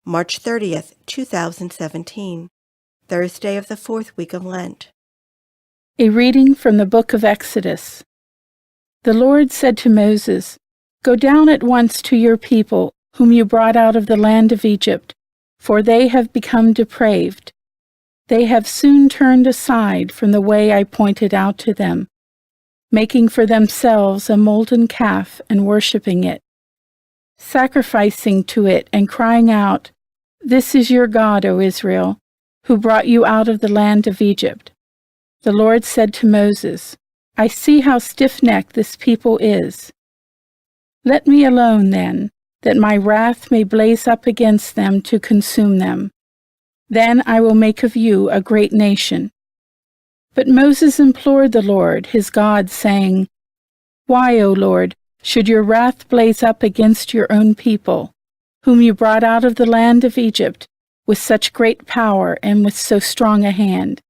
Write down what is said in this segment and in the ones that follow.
March 30th, 2017, Thursday of the fourth week of Lent. A reading from the book of Exodus. The Lord said to Moses, "Go down at once to your people, whom you brought out of the land of Egypt, for they have become depraved. They have soon turned aside from the way I pointed out to them, making for themselves a molten calf and worshipping it, sacrificing to it and crying out, 'This is your God, O Israel, who brought you out of the land of Egypt.' The Lord said to Moses, 'I see how stiff-necked this people is. Let me alone, then, that my wrath may blaze up against them to consume them. Then I will make of you a great nation.' But Moses implored the Lord, his God, saying, 'Why, O Lord, should your wrath blaze up against your own people, whom you brought out of the land of Egypt with such great power and with so strong a hand?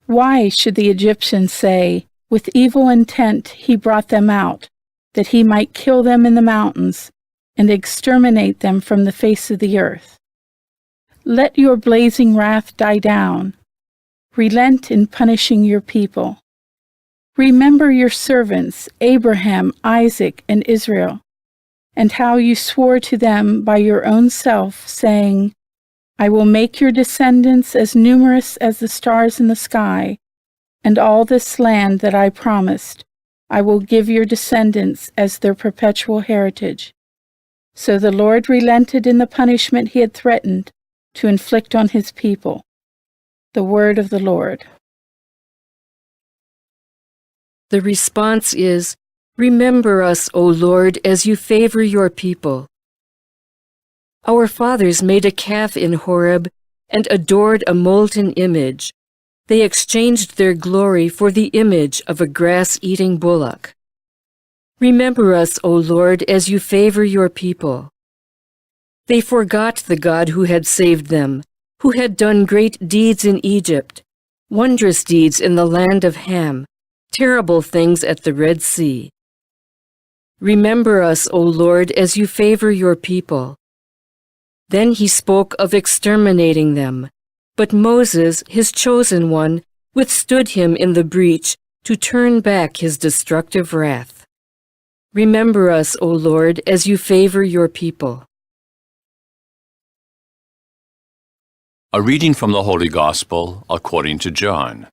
Why should the Egyptians say, with evil intent he brought them out, that he might kill them in the mountains and exterminate them from the face of the earth? Let your blazing wrath die down. Relent in punishing your people. Remember your servants, Abraham, Isaac, and Israel, and how you swore to them by your own self, saying, 'I will make your descendants as numerous as the stars in the sky, and all this land that I promised, I will give your descendants as their perpetual heritage.' So the Lord relented in the punishment he had threatened to inflict on his people." The word of the Lord. The response is, "Remember us, O Lord, as you favor your people." Our fathers made a calf in Horeb and adored a molten image. They exchanged their glory for the image of a grass-eating bullock. Remember us, O Lord, as you favor your people. They forgot the God who had saved them, who had done great deeds in Egypt, wondrous deeds in the land of Ham, terrible things at the Red Sea. Remember us, O Lord, as you favor your people. Then he spoke of exterminating them, but Moses, his chosen one, withstood him in the breach to turn back his destructive wrath. Remember us, O Lord, as you favor your people. A reading from the Holy Gospel according to John.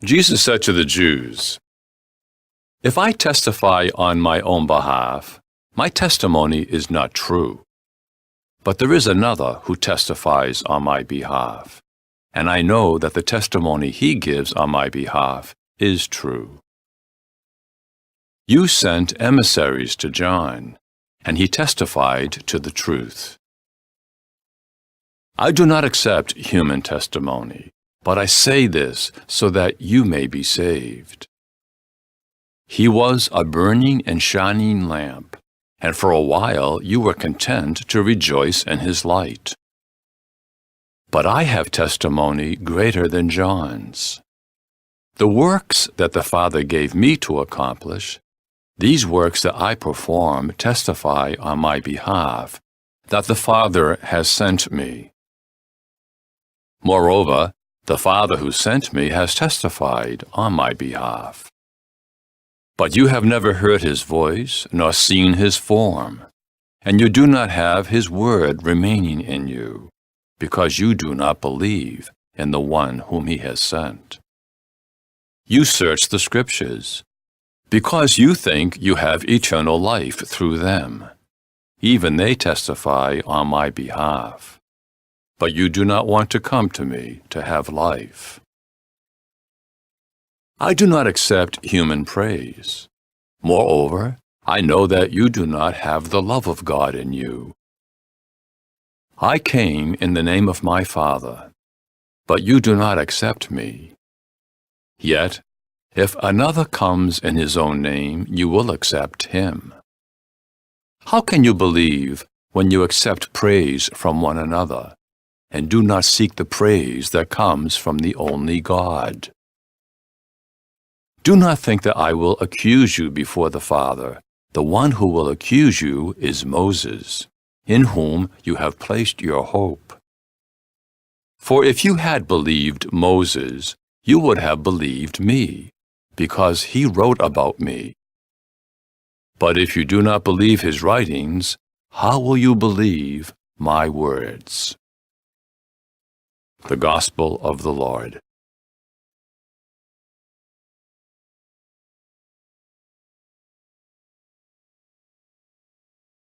Jesus said to the Jews, "If I testify on my own behalf, my testimony is not true. But there is another who testifies on my behalf, and I know that the testimony he gives on my behalf is true. You sent emissaries to John, and he testified to the truth. I do not accept human testimony, but I say this so that you may be saved. He was a burning and shining lamp, and for a while you were content to rejoice in his light. But I have testimony greater than John's. The works that the Father gave me to accomplish, these works that I perform testify on my behalf that the Father has sent me. Moreover, the Father who sent me has testified on my behalf. But you have never heard his voice, nor seen his form, and you do not have his word remaining in you, because you do not believe in the one whom he has sent. You search the Scriptures, because you think you have eternal life through them. Even they testify on my behalf. But you do not want to come to me to have life. I do not accept human praise. Moreover, I know that you do not have the love of God in you. I came in the name of my Father, but you do not accept me. Yet, if another comes in his own name, you will accept him. How can you believe when you accept praise from one another, and do not seek the praise that comes from the only God? Do not think that I will accuse you before the Father. The one who will accuse you is Moses, in whom you have placed your hope. For if you had believed Moses, you would have believed me, because he wrote about me. But if you do not believe his writings, how will you believe my words? The Gospel of the Lord.